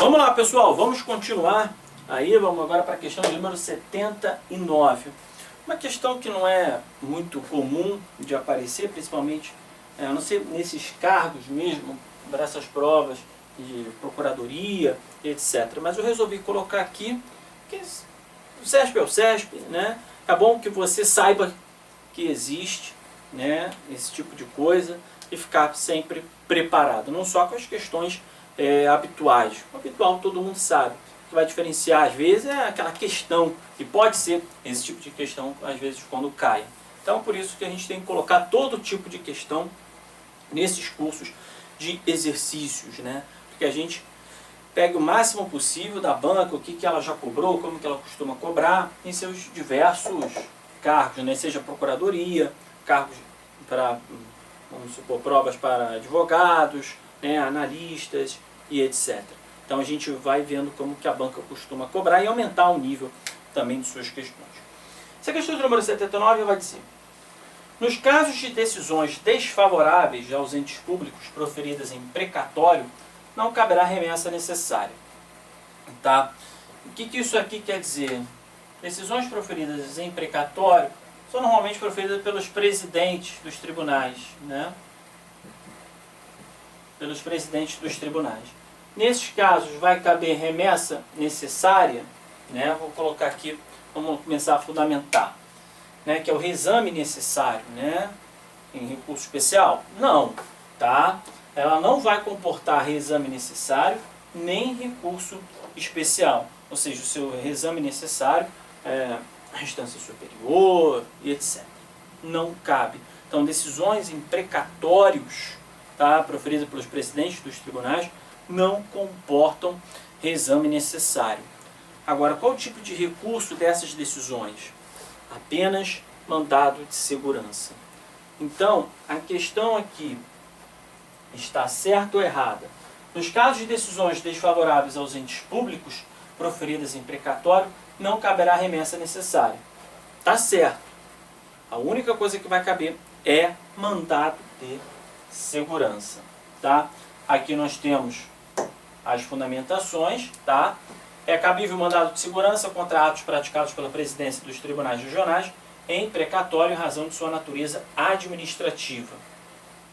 Vamos lá, pessoal, vamos continuar. Aí vamos agora para a questão de número 79. Uma questão que não é muito comum de aparecer, principalmente não sei, nesses cargos mesmo, para essas provas de procuradoria, etc. Mas eu resolvi colocar aqui, que o CESP é o CESP, né? É bom que você saiba que existe, né, esse tipo de coisa e ficar sempre preparado, não só com as questões habituais. O habitual todo mundo sabe. O que vai diferenciar às vezes é aquela questão, e pode ser esse tipo de questão às vezes quando cai. Então por isso que a gente tem que colocar todo tipo de questão nesses cursos de exercícios, né? Porque a gente pegue o máximo possível da banca, o que ela já cobrou, como que ela costuma cobrar, em seus diversos cargos, né? Seja procuradoria, cargos para, vamos supor, provas para advogados, né? Analistas e etc. Então a gente vai vendo como que a banca costuma cobrar e aumentar o nível também de suas questões. Essa questão de número 79 vai dizer: nos casos de decisões desfavoráveis aos entes públicos proferidas em precatório, não caberá remessa necessária. Tá? O que isso aqui quer dizer? Decisões proferidas em precatório são normalmente proferidas pelos presidentes dos tribunais, né? Pelos presidentes dos tribunais. Nesses casos vai caber remessa necessária, né? Vou colocar aqui, vamos começar a fundamentar, né? Que é o reexame necessário, né? Em recurso especial? Não, tá? Ela não vai comportar reexame necessário nem recurso especial, ou seja, o seu reexame necessário a instância superior e etc. Não cabe. Então, decisões em precatórios, tá, proferidas pelos presidentes dos tribunais, não comportam reexame necessário. Agora, qual o tipo de recurso dessas decisões? Apenas mandado de segurança. Então, a questão aqui está certa ou errada? Nos casos de decisões desfavoráveis aos entes públicos proferidas em precatório, não caberá remessa necessária. Está certo. A única coisa que vai caber é mandado de segurança. Tá? Aqui nós temos as fundamentações. Tá? É cabível mandado de segurança contra atos praticados pela presidência dos tribunais regionais em precatório em razão de sua natureza administrativa.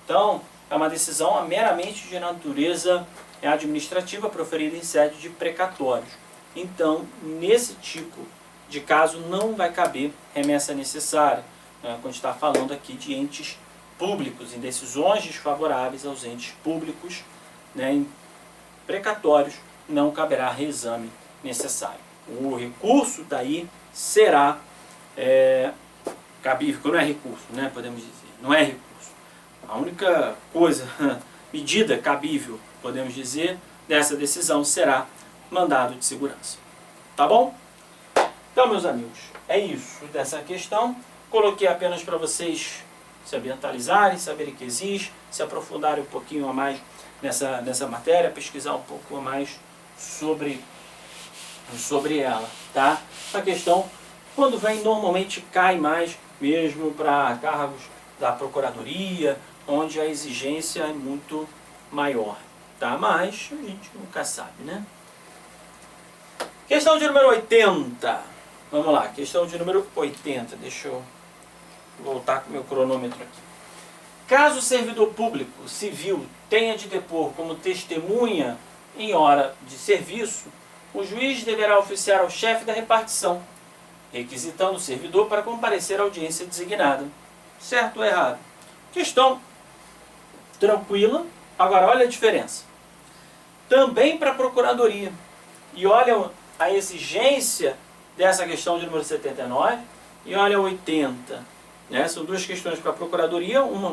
Então, é uma decisão meramente de natureza administrativa proferida em sede de precatórios. Então, nesse tipo de caso, não vai caber remessa necessária, né, quando está falando aqui de entes públicos, em decisões desfavoráveis aos entes públicos, né, em precatórios, não caberá reexame necessário. O recurso daí será cabível, não é recurso, né, podemos dizer, não é recurso. A única coisa, medida cabível, podemos dizer, dessa decisão será mandado de segurança. Tá bom? Então, meus amigos, é isso dessa questão. Coloquei apenas para vocês se ambientalizarem, saberem que existe, se aprofundarem um pouquinho a mais nessa matéria, pesquisar um pouco a mais sobre ela. Tá? A questão, quando vem, normalmente cai mais mesmo para cargos da procuradoria, onde a exigência é muito maior. Tá? Mas a gente nunca sabe, né? Questão de número 80. Vamos lá, questão de número 80. Deixa eu voltar com o meu cronômetro aqui. Caso o servidor público civil tenha de depor como testemunha em hora de serviço, o juiz deverá oficiar ao chefe da repartição, requisitando o servidor para comparecer à audiência designada. Certo ou errado? Questão tranquila. Agora, olha a diferença. Também para a procuradoria. E olha a exigência dessa questão de número 79 e olha a 80. Né? São duas questões para a procuradoria, uma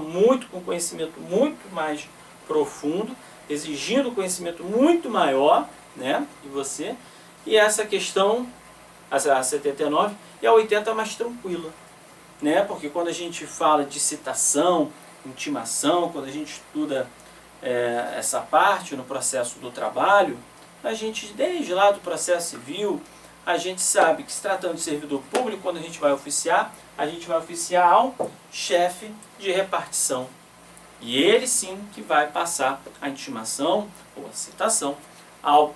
com conhecimento muito mais profundo, exigindo conhecimento muito maior, né, de você, e essa questão, a 79 e a 80 mais tranquila. Né? Porque quando a gente fala de citação, intimação, quando a gente estuda essa parte no processo do trabalho, a gente, desde lá do processo civil, a gente sabe que se tratando de servidor público, quando a gente vai oficiar ao chefe de repartição. E ele sim que vai passar a intimação ou a citação ao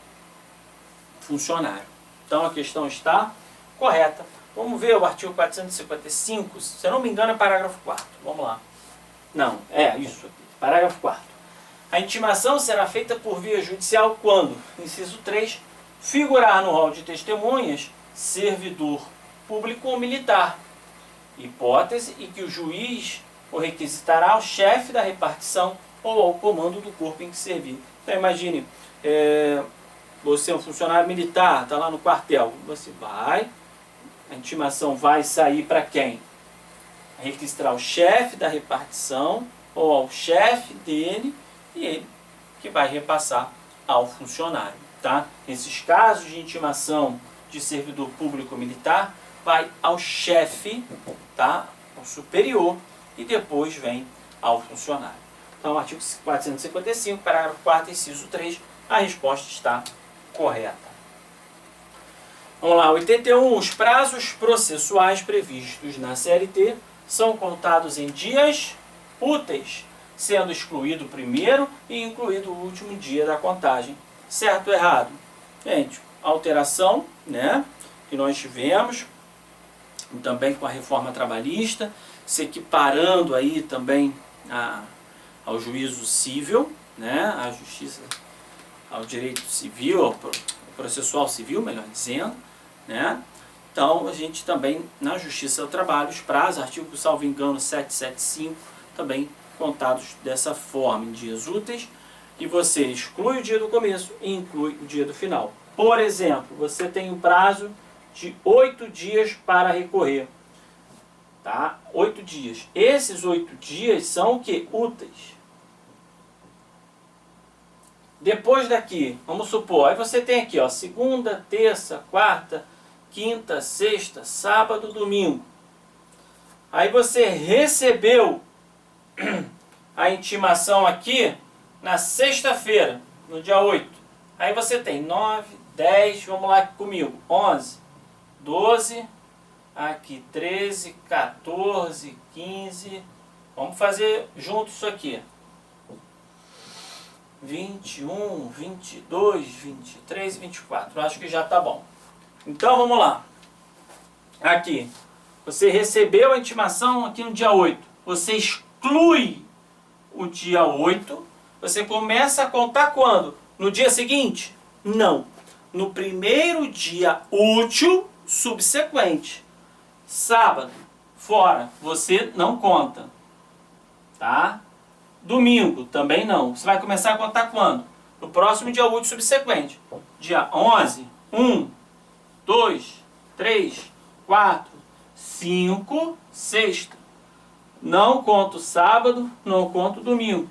funcionário. Então a questão está correta. Vamos ver o artigo 455, se eu não me engano é parágrafo 4º. Vamos lá. Não, é isso aqui, parágrafo 4º. A intimação será feita por via judicial quando, inciso 3, figurar no rol de testemunhas servidor público ou militar. Hipótese em que o juiz o requisitará ao chefe da repartição ou ao comando do corpo em que servir. Então imagine, você é um funcionário militar, está lá no quartel, você vai, a intimação vai sair para quem? Requisitar ao chefe da repartição ou ao chefe dele e ele que vai repassar ao funcionário. Tá? Nesses casos de intimação de servidor público militar, vai ao chefe, tá? Ao superior, e depois vem ao funcionário. Então, artigo 455, parágrafo 4º, inciso 3, a resposta está correta. Vamos lá, 81. Os prazos processuais previstos na CLT são contados em dias úteis, sendo excluído o primeiro e incluído o último dia da contagem. Certo ou errado? Gente, alteração, né, que nós tivemos, também com a reforma trabalhista, se equiparando aí também ao juízo civil, né, à justiça, ao direito civil, ao processual civil, melhor dizendo, né. Então, a gente também, na Justiça do Trabalho, os prazos, artigo, salvo engano, 775, também contados dessa forma, em dias úteis, e você exclui o dia do começo e inclui o dia do final. Por exemplo, você tem um prazo de 8 dias para recorrer. Tá? 8 dias. Esses 8 dias são o que? Úteis. Depois daqui, vamos supor, aí você tem aqui, ó, segunda, terça, quarta, quinta, sexta, sábado, domingo. Aí você recebeu a intimação aqui na sexta-feira, no dia 8. Aí você tem 9, 10, vamos lá comigo, 11, 12, aqui 13, 14, 15, vamos fazer junto isso aqui. 21, 22, 23 e 24, acho que já está bom. Então vamos lá. Aqui, você recebeu a intimação aqui no dia 8, você exclui o dia 8, você começa a contar quando? No dia seguinte? Não. No primeiro dia útil subsequente. Sábado, fora, você não conta. Tá? Domingo, também não. Você vai começar a contar quando? No próximo dia útil subsequente. Dia 11, 1, 2, 3, 4, 5, sexta. Não conto sábado, não conto domingo.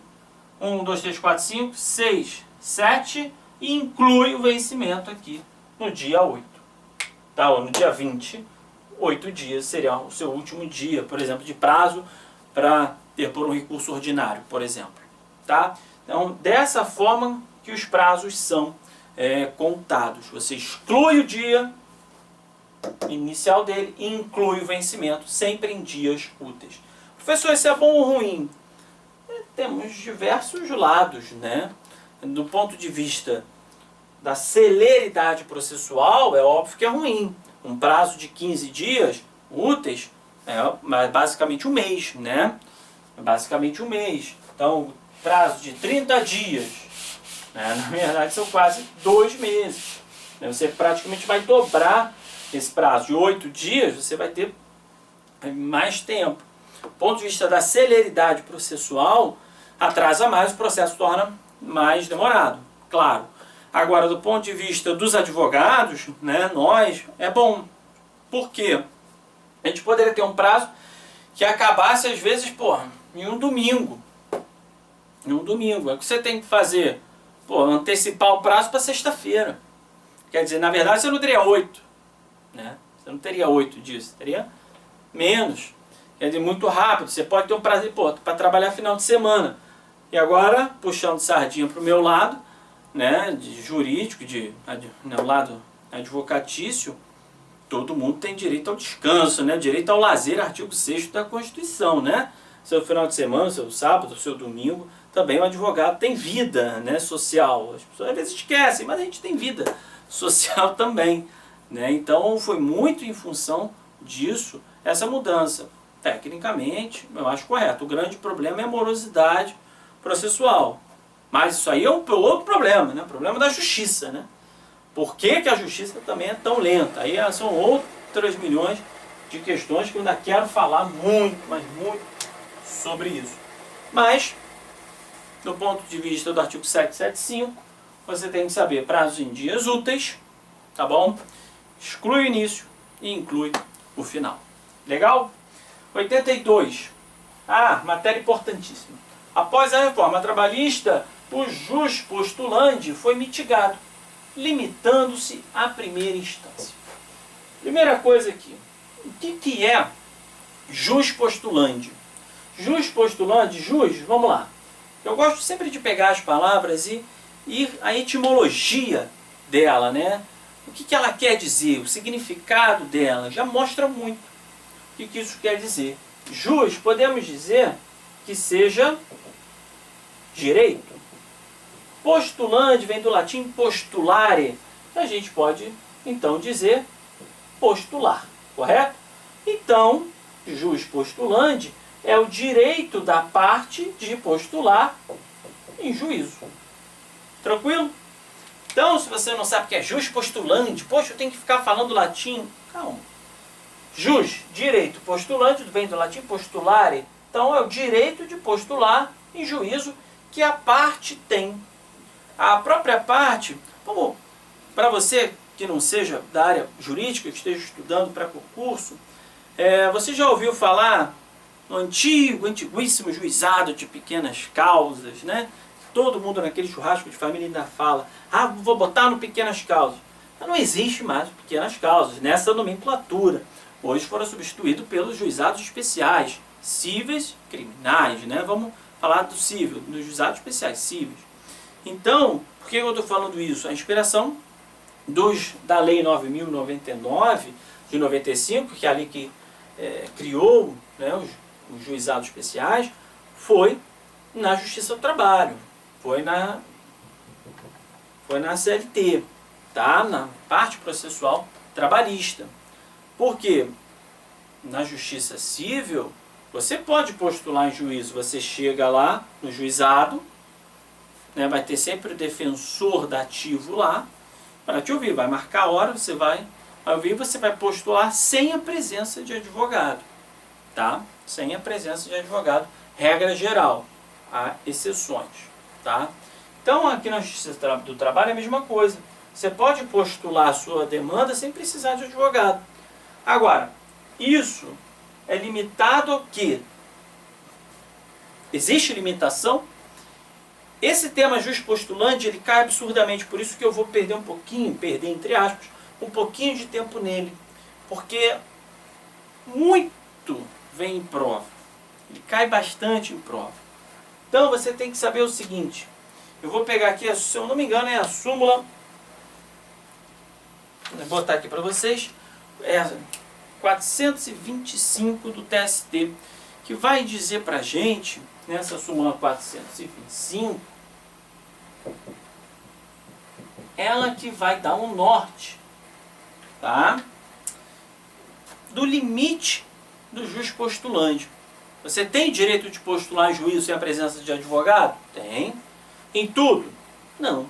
1, 2, 3, 4, 5, 6, 7 e inclui o vencimento aqui no dia 8. Tá? Ou no dia 20, 8 dias seria o seu último dia, por exemplo, de prazo para ter por um recurso ordinário, por exemplo. Tá? Então, dessa forma que os prazos são contados. Você exclui o dia inicial dele e inclui o vencimento, sempre em dias úteis. Professor, isso é bom ou ruim? Temos diversos lados, né? Do ponto de vista da celeridade processual, é óbvio que é ruim. Um prazo de 15 dias úteis é basicamente um mês, né? É basicamente um mês. Então, prazo de 30 dias, né? Na verdade, são quase 2 meses. Você praticamente vai dobrar esse prazo de 8 dias, você vai ter mais tempo. Do ponto de vista da celeridade processual, atrasa mais, o processo torna mais demorado, claro. Agora, do ponto de vista dos advogados, né, nós, é bom. Por quê? A gente poderia ter um prazo que acabasse, às vezes, em um domingo. Em um domingo. É o que você tem que fazer? Antecipar o prazo para sexta-feira. Quer dizer, na verdade, você não teria 8. Né? Você não teria 8 dias, você teria menos. Quer dizer, muito rápido. Você pode ter um prazo para trabalhar final de semana. E agora, puxando sardinha para o meu lado, né, de jurídico, o lado advocatício, todo mundo tem direito ao descanso, né, direito ao lazer, artigo 6º da Constituição, né? Seu final de semana, seu sábado, seu domingo, também o advogado tem vida, né, social. As pessoas às vezes esquecem, mas a gente tem vida social também, né? Então foi muito em função disso essa mudança. Tecnicamente, eu acho correto. O grande problema é a morosidade processual. Mas isso aí é um outro problema, né? O problema da justiça, né? Por que que a justiça também é tão lenta? Aí são outras milhões de questões que eu ainda quero falar muito, mas muito sobre isso. Mas, do ponto de vista do artigo 775, você tem que saber prazos em dias úteis, tá bom? Exclui o início e inclui o final. Legal? 82. Matéria importantíssima. Após a reforma trabalhista, o jus postulandi foi mitigado, limitando-se à primeira instância. Primeira coisa aqui. O que é jus postulandi? Jus postulandi, vamos lá. Eu gosto sempre de pegar as palavras e ir à etimologia dela, né? O que ela quer dizer, o significado dela, já mostra muito o que isso quer dizer. Jus, podemos dizer que seja direito. Postulandi vem do latim postulare. A gente pode, então, dizer postular, correto? Então, jus postulandi é o direito da parte de postular em juízo. Tranquilo? Então, se você não sabe o que é jus postulandi, poxa, eu tenho que ficar falando latim. Calma. Jus, direito, postulante, vem do latim postulare. Então, é o direito de postular em juízo que a parte tem. A própria parte, para você que não seja da área jurídica, que esteja estudando para concurso, você já ouviu falar no antiguíssimo juizado de pequenas causas, né? Todo mundo naquele churrasco de família ainda fala, vou botar no pequenas causas. Mas não existe mais pequenas causas nessa nomenclatura. Hoje foram substituídos pelos juizados especiais, cíveis, criminais, né? Vamos falar do cível, dos juizados especiais, cíveis. Então, por que eu estou falando isso? A inspiração da Lei 9.099, de 95, que é a lei que criou, né, os juizados especiais, foi na Justiça do Trabalho, foi na CLT, tá? Na parte processual trabalhista. Por quê? Na Justiça Civil, você pode postular em juízo, você chega lá no juizado, né, vai ter sempre o defensor dativo lá, para te ouvir, vai marcar a hora, você vai ouvir, você vai postular sem a presença de advogado, tá? Sem a presença de advogado, regra geral, há exceções, tá? Então, aqui na Justiça do Trabalho é a mesma coisa, você pode postular a sua demanda sem precisar de advogado. Agora, isso é limitado ao quê? Existe limitação? Esse tema jus postulandi, ele cai absurdamente, por isso que eu vou perder entre aspas, um pouquinho de tempo nele, porque muito vem em prova, ele cai bastante em prova. Então você tem que saber o seguinte, eu vou pegar aqui, se eu não me engano, é a súmula, vou botar aqui para vocês, 425 do TST, que vai dizer para a gente, nessa súmula 425, ela que vai dar um norte, tá? Do limite do jus postulandi. Você tem direito de postular em juízo sem a presença de advogado? Tem. Em tudo? Não.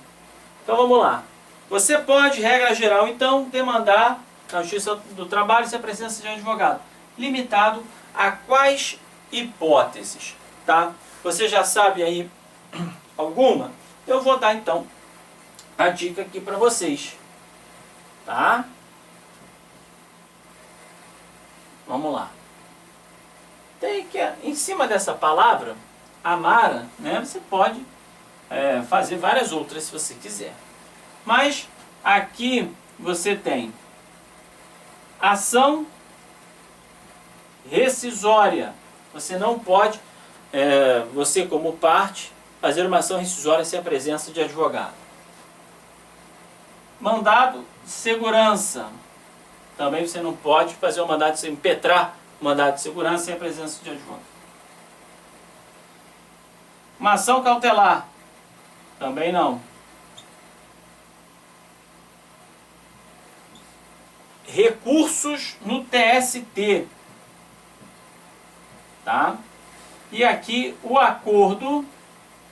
Então vamos lá. Você pode, regra geral, então, demandar na Justiça do Trabalho sem a presença de advogado. Limitado a quais hipóteses? Tá? Você já sabe aí alguma? Eu vou dar então a dica aqui para vocês. Tá? Vamos lá. Tem que, em cima dessa palavra, amara, né, você pode fazer várias outras se você quiser. Mas aqui você tem ação rescisória. Você não pode, você como parte, fazer uma ação rescisória sem a presença de advogado. Mandado de segurança. Também você não pode fazer um mandado de impetrar um mandado de segurança sem a presença de advogado. Uma ação cautelar. Também não. Recursos no TST. Tá? E aqui o acordo,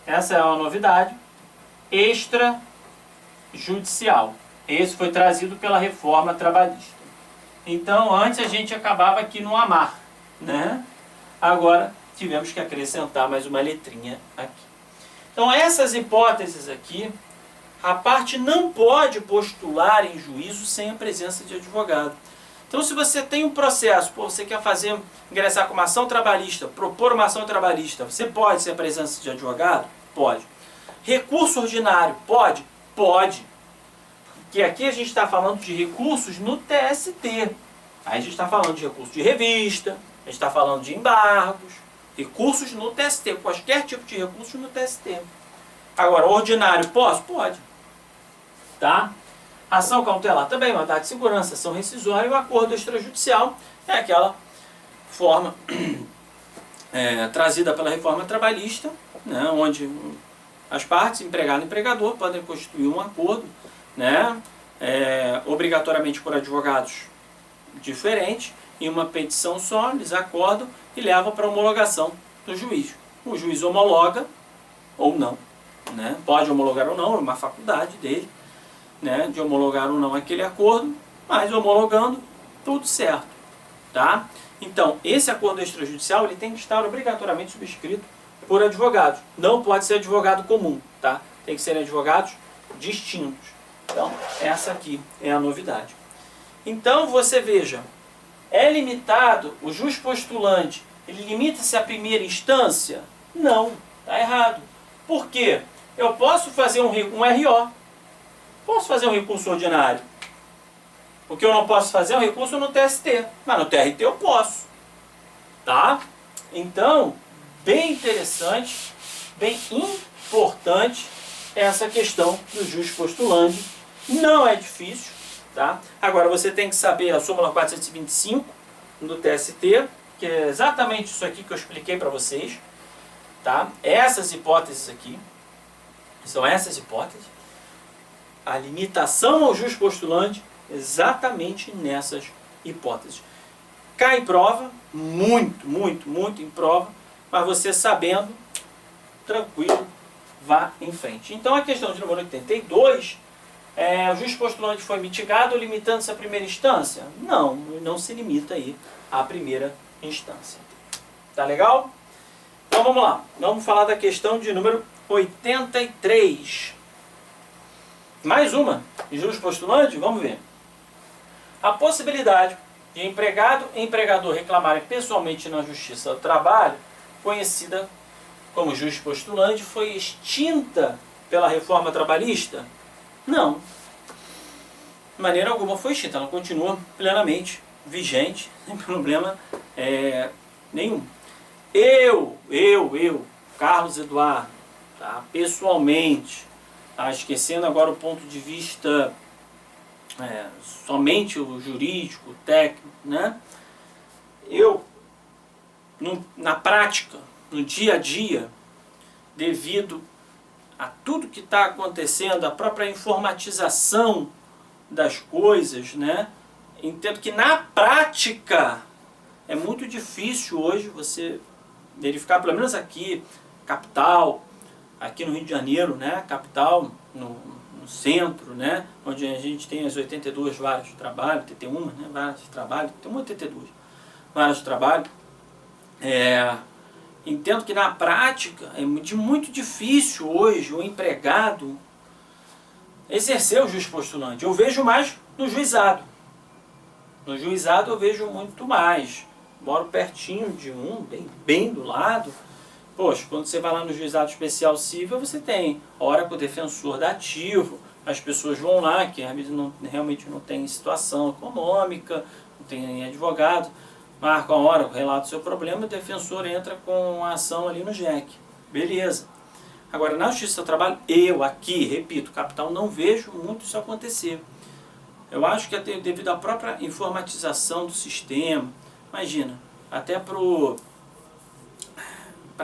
essa é uma novidade, extrajudicial. Esse foi trazido pela reforma trabalhista. Então, antes a gente acabava aqui no amar, né? Agora tivemos que acrescentar mais uma letrinha aqui. Então, essas hipóteses aqui, a parte não pode postular em juízo sem a presença de advogado. Então, se você tem um processo, você quer ingressar com uma ação trabalhista, propor uma ação trabalhista, você pode sem a presença de advogado? Pode. Recurso ordinário, pode? Pode. Porque aqui a gente está falando de recursos no TST. Aí a gente está falando de recurso de revista, a gente está falando de embargos, recursos no TST, qualquer tipo de recurso no TST. Agora, ordinário, posso? Pode. Tá? Ação cautelar também, mandado de segurança, ação rescisória, e o acordo extrajudicial é aquela forma trazida pela reforma trabalhista, né, onde as partes, empregado e empregador, podem constituir um acordo, né, obrigatoriamente por advogados diferentes, em uma petição só, eles acordam e levam para homologação do juiz. O juiz homologa ou não, né, pode homologar ou não, é uma faculdade dele, né, de homologar ou não aquele acordo, mas homologando, tudo certo, tá? Então, esse acordo extrajudicial, ele tem que estar obrigatoriamente subscrito por advogados. Não pode ser advogado comum, tá? Tem que ser advogados distintos. Então, essa aqui é a novidade. Então, você veja, é limitado, o juiz postulante, ele limita-se à primeira instância? Não, está errado. Por quê? Eu posso fazer um RO, posso fazer um recurso ordinário. O que eu não posso fazer é um recurso no TST, mas no TRT eu posso. Tá? Então, bem interessante, bem importante essa questão do juiz postulante. Não é difícil, tá? Agora você tem que saber a súmula 425 do TST, que é exatamente isso aqui que eu expliquei para vocês, tá? Essas hipóteses aqui, são essas hipóteses. A limitação ao juiz postulante, exatamente nessas hipóteses. Cai em prova, muito em prova, mas você sabendo, tranquilo, vá em frente. Então a questão de número 82, o juiz postulante foi mitigado, limitando-se à primeira instância? Não, não se limita aí à primeira instância. Tá legal? Então vamos lá, vamos falar da questão de número 83. Mais uma, de juiz postulante, vamos ver. A possibilidade de empregado e empregador reclamarem pessoalmente na Justiça do Trabalho, conhecida como juiz postulante, foi extinta pela reforma trabalhista? Não. De maneira alguma foi extinta, ela continua plenamente vigente, sem problema nenhum. Eu, Carlos Eduardo, tá, pessoalmente, esquecendo agora o ponto de vista somente o jurídico, o técnico, né? Eu, na prática, no dia a dia, devido a tudo que está acontecendo, a própria informatização das coisas, né? Entendo que na prática é muito difícil hoje você verificar, pelo menos aqui, capital, aqui no Rio de Janeiro, né, capital, no centro, né, onde a gente tem as 82 varas de trabalho, 81, né, varas de trabalho, tem 82 varas de trabalho. Entendo que na prática é muito difícil hoje o empregado exercer o juiz postulante. Eu vejo mais no juizado. No juizado eu vejo muito mais. Moro pertinho de um, bem do lado. Poxa, quando você vai lá no juizado especial civil, você tem hora com o defensor dativo, as pessoas vão lá, que realmente não tem situação econômica, não tem advogado, marca a hora, relata o seu problema, o defensor entra com a ação ali no JEC. Beleza. Agora, na Justiça do Trabalho, eu aqui, repito, capital, não vejo muito isso acontecer. Eu acho que até devido à própria informatização do sistema, imagina, até para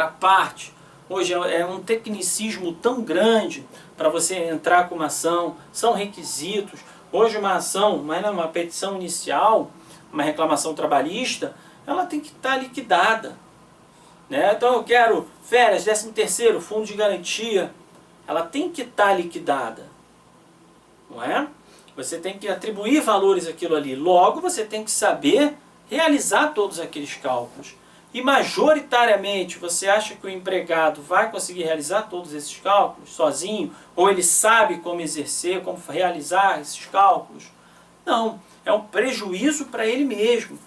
a parte Hoje é um tecnicismo tão grande para você entrar com uma ação, são requisitos. Hoje uma ação, mas não, uma petição inicial, uma reclamação trabalhista, ela tem que estar liquidada. Né? Então eu quero férias, 13º, fundo de garantia, ela tem que estar liquidada. Não é? Você tem que atribuir valores àquilo ali. Logo, você tem que saber realizar todos aqueles cálculos. E majoritariamente, você acha que o empregado vai conseguir realizar todos esses cálculos sozinho? Ou ele sabe como exercer, como realizar esses cálculos? Não, é um prejuízo para ele mesmo.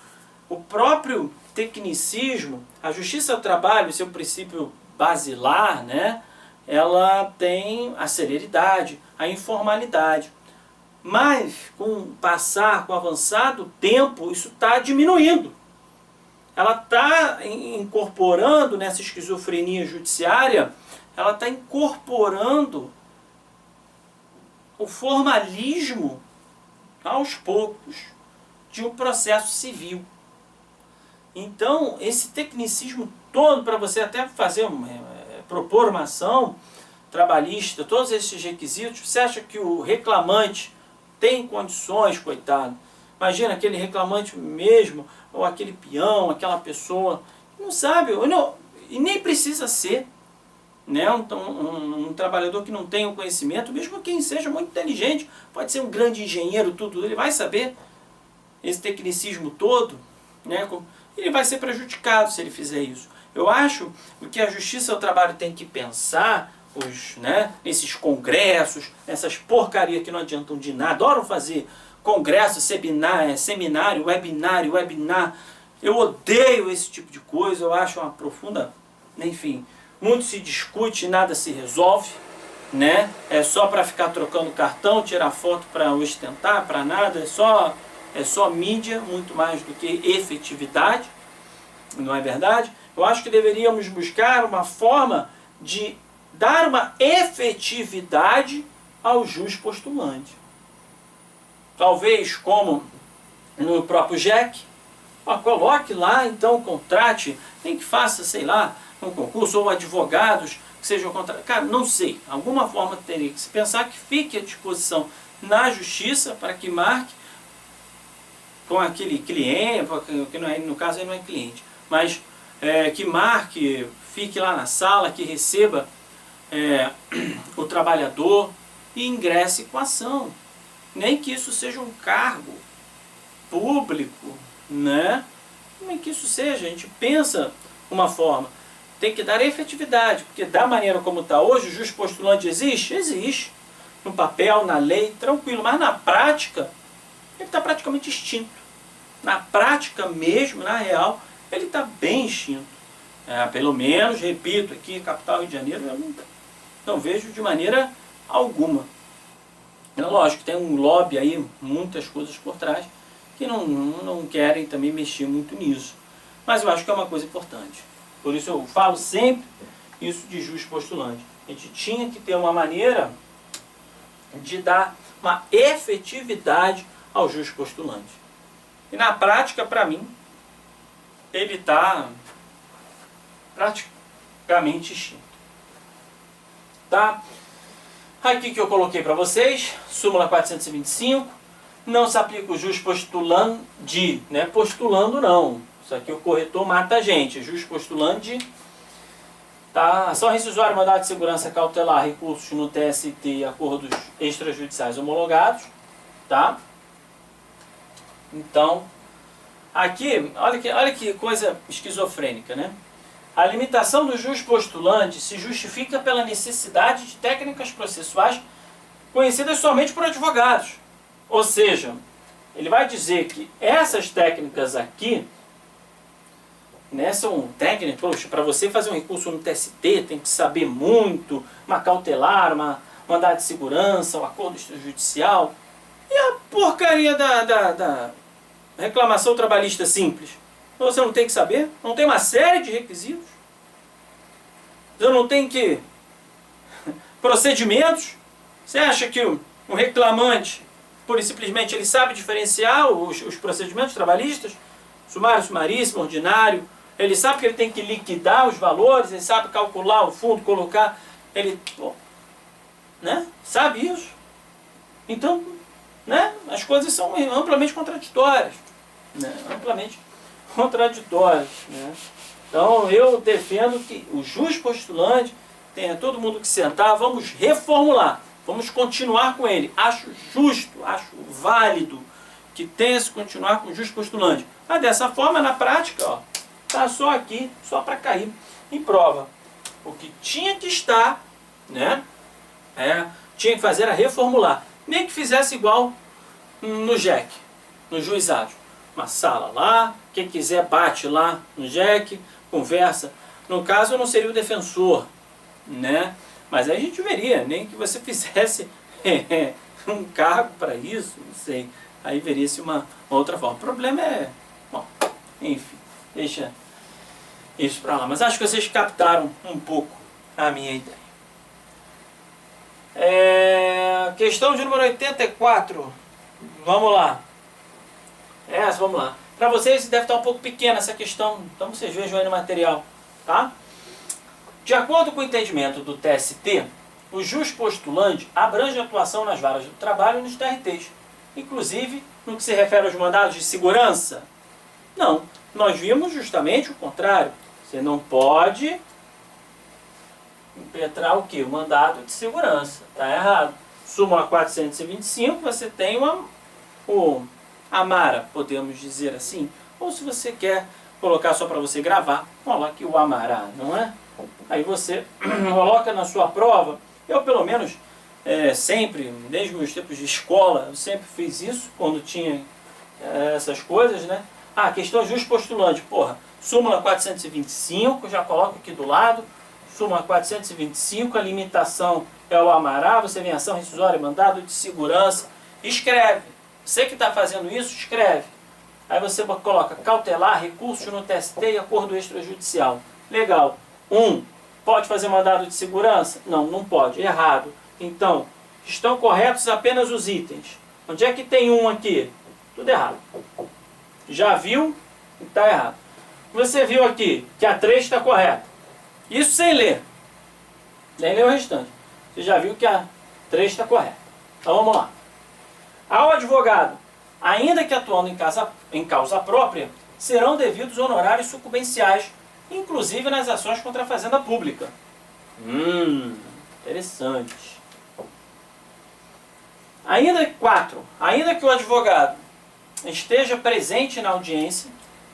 O próprio tecnicismo, a justiça do trabalho, seu princípio basilar, né? Ela tem a celeridade, a informalidade. Mas, com o passar, com o avançar do tempo, isso está diminuindo. Ela está incorporando nessa esquizofrenia judiciária, ela está incorporando o formalismo, aos poucos, de um processo civil. Então, esse tecnicismo todo, para você até fazer propor uma ação trabalhista, todos esses requisitos, você acha que o reclamante tem condições, coitado? Imagina aquele reclamante mesmo, ou aquele peão, aquela pessoa, não sabe, e nem precisa ser, né? Um trabalhador que não tem o conhecimento, mesmo quem seja muito inteligente, pode ser um grande engenheiro, tudo, ele vai saber esse tecnicismo todo, né? Ele vai ser prejudicado se ele fizer isso. Eu acho que a justiça do trabalho tem que pensar nesses congressos, nessas porcarias que não adiantam de nada, adoram fazer congresso, seminário, webinar. Eu odeio esse tipo de coisa, eu acho uma profunda, enfim, muito se discute e nada se resolve, né? É só para ficar trocando cartão, tirar foto para ostentar, para nada, é só mídia, muito mais do que efetividade, não é verdade? Eu acho que deveríamos buscar uma forma de dar uma efetividade ao jus postulante. Talvez como no próprio JEC, coloque lá, então contrate, nem que faça, sei lá, um concurso, ou advogados que sejam contratados. Cara, não sei, alguma forma teria que se pensar que fique à disposição na justiça para que marque com aquele cliente, que não é, no caso aí não é cliente, mas que marque, fique lá na sala, que receba o trabalhador e ingresse com a ação. Nem que isso seja um cargo público, né? Nem que isso seja, a gente pensa uma forma, tem que dar efetividade, porque da maneira como está hoje, o jus postulante existe? Existe. No papel, na lei, tranquilo, mas na prática, ele está praticamente extinto. Na prática mesmo, na real, ele está bem extinto. Pelo menos, repito, aqui capital Rio de Janeiro, eu não vejo de maneira alguma. Lógico, tem um lobby aí, muitas coisas por trás, que não querem também mexer muito nisso. Mas eu acho que é uma coisa importante. Por isso eu falo sempre isso de jus postulante. A gente tinha que ter uma maneira de dar uma efetividade ao jus postulante. E na prática, para mim, ele está praticamente extinto. Tá? Aqui que eu coloquei para vocês, súmula 425, não se aplica o jus postulandi, né? Postulando não. Isso aqui o corretor mata a gente. Jus postulandi, tá? Ação rescisória, mandado de segurança cautelar, recursos no TST e acordos extrajudiciais homologados, tá? Então, aqui, olha que coisa esquizofrênica, né? A limitação do jus postulante se justifica pela necessidade de técnicas processuais conhecidas somente por advogados. Ou seja, ele vai dizer que essas técnicas aqui, né, são técnicas, poxa, para você fazer um recurso no TST tem que saber muito, uma cautelar, uma mandado de segurança, um acordo extrajudicial. E a porcaria da reclamação trabalhista simples? Você não tem que saber? Não tem uma série de requisitos? Você não tem que... procedimentos? Você acha que o reclamante, pura e simplesmente, ele sabe diferenciar os procedimentos trabalhistas? Sumário, sumaríssimo, ordinário, Ele sabe que ele tem que liquidar os valores, ele sabe calcular o fundo, colocar, ele, né? Sabe isso. Então, né? As coisas são amplamente contraditórias, né? Amplamente contraditórias, né? Então eu defendo que o jus postulante tenha todo mundo que sentar, vamos reformular, vamos continuar com ele. Acho justo, acho válido que tenha se continuar com o jus postulante. Mas dessa forma, na prática, ó, tá só aqui, só para cair em prova. O que tinha que estar, né? Tinha que fazer a reformular. Nem que fizesse igual no JEC, no juizado. Uma sala lá, quem quiser bate lá no JEC, conversa. No caso, eu não seria o defensor, né? Mas aí a gente veria, nem que você fizesse um cargo para isso, não sei. Aí veria-se uma outra forma. O problema é, bom, enfim, deixa isso para lá. Mas acho que vocês captaram um pouco a minha ideia. Questão de número 84. Vamos lá. Vamos lá. Para vocês deve estar um pouco pequena essa questão, então vocês vejam aí no material, tá? De acordo com o entendimento do TST, o jus postulante abrange a atuação nas varas do trabalho e nos TRTs, inclusive no que se refere aos mandados de segurança. Não, nós vimos justamente o contrário. Você não pode impetrar o quê? O mandado de segurança. Está errado. Súmula 425, você tem o Amara, podemos dizer assim. Ou se você quer colocar só para você gravar, coloque o Amará, não é? Aí você coloca na sua prova. Eu, pelo menos, sempre, desde meus tempos de escola, eu sempre fiz isso, quando tinha essas coisas, né? Questão jus postulante, porra. Súmula 425, já coloco aqui do lado. Súmula 425, a limitação é o Amará, você vem ação rescisória, mandado de segurança. Escreve. Você que está fazendo isso, escreve. Aí você coloca cautelar, recurso no TST e acordo extrajudicial. Legal. Pode fazer mandado de segurança? Não, não pode. Errado. Então, estão corretos apenas os itens. Onde é que tem aqui? Tudo errado. Já viu? Está errado. Você viu aqui que a 3 está correta. Isso sem ler. Nem ler o restante. Você já viu que a 3 está correta. Então vamos lá. Ao advogado, ainda que atuando em causa própria, serão devidos honorários sucumbenciais, inclusive nas ações contra a fazenda pública. Interessante. Ainda que o advogado esteja presente na audiência,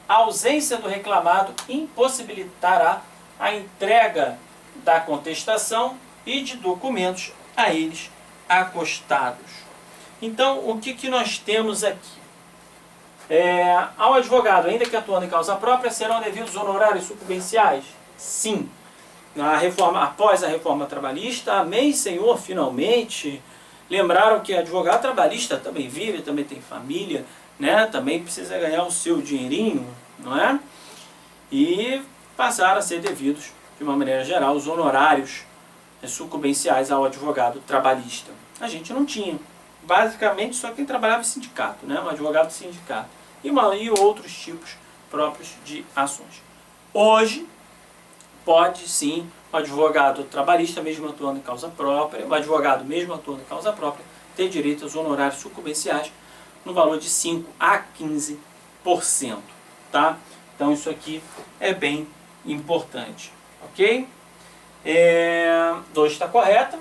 a ausência do reclamado impossibilitará a entrega da contestação e de documentos a eles acostados. Então, o que nós temos aqui? Ao advogado, ainda que atuando em causa própria, serão devidos honorários sucumbenciais? Sim. Após a reforma trabalhista, amém, Senhor, finalmente. Lembraram que advogado trabalhista também vive, também tem família, né? Também precisa ganhar o seu dinheirinho, não é? E passaram a ser devidos, de uma maneira geral, os honorários sucumbenciais ao advogado trabalhista. A gente não tinha. Basicamente só quem trabalhava em sindicato, né? Um advogado de sindicato. E outros tipos próprios de ações. Hoje, pode sim o advogado trabalhista, mesmo atuando em causa própria, o advogado mesmo atuando em causa própria, ter direito aos honorários sucumbenciais no valor de 5% a 15%. Tá? Então isso aqui é bem importante. Ok? 2 está correta.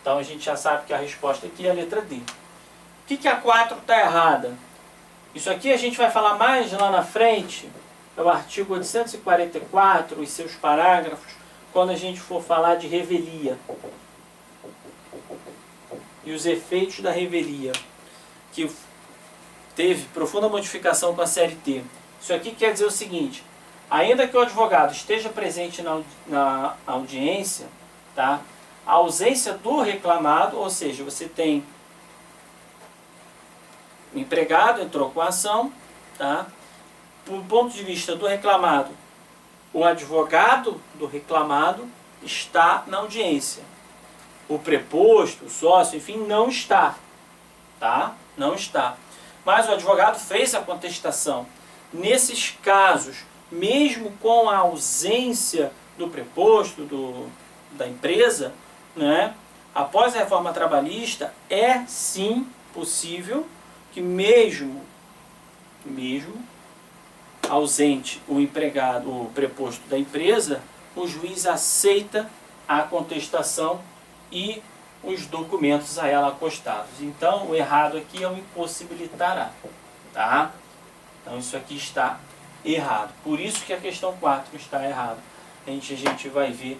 Então a gente já sabe que a resposta aqui é a letra D. O que a 4 está errada? Isso aqui a gente vai falar mais lá na frente, é o artigo 844 e seus parágrafos, quando a gente for falar de revelia. E os efeitos da revelia, que teve profunda modificação com a CLT. Isso aqui quer dizer o seguinte: ainda que o advogado esteja presente na audiência, tá? A ausência do reclamado, ou seja, você tem o empregado entrou com a ação, tá? Do ponto de vista do reclamado, o advogado do reclamado está na audiência. O preposto, o sócio, enfim, não está, tá? Não está. Mas o advogado fez a contestação. Nesses casos, mesmo com a ausência do preposto da empresa, né, após a reforma trabalhista, é sim possível que mesmo ausente o empregado, o preposto da empresa, o juiz aceita a contestação e os documentos a ela acostados. Então, o errado aqui é o impossibilitará, tá? Então, isso aqui está errado. Por isso que a questão 4 está errada. A gente vai ver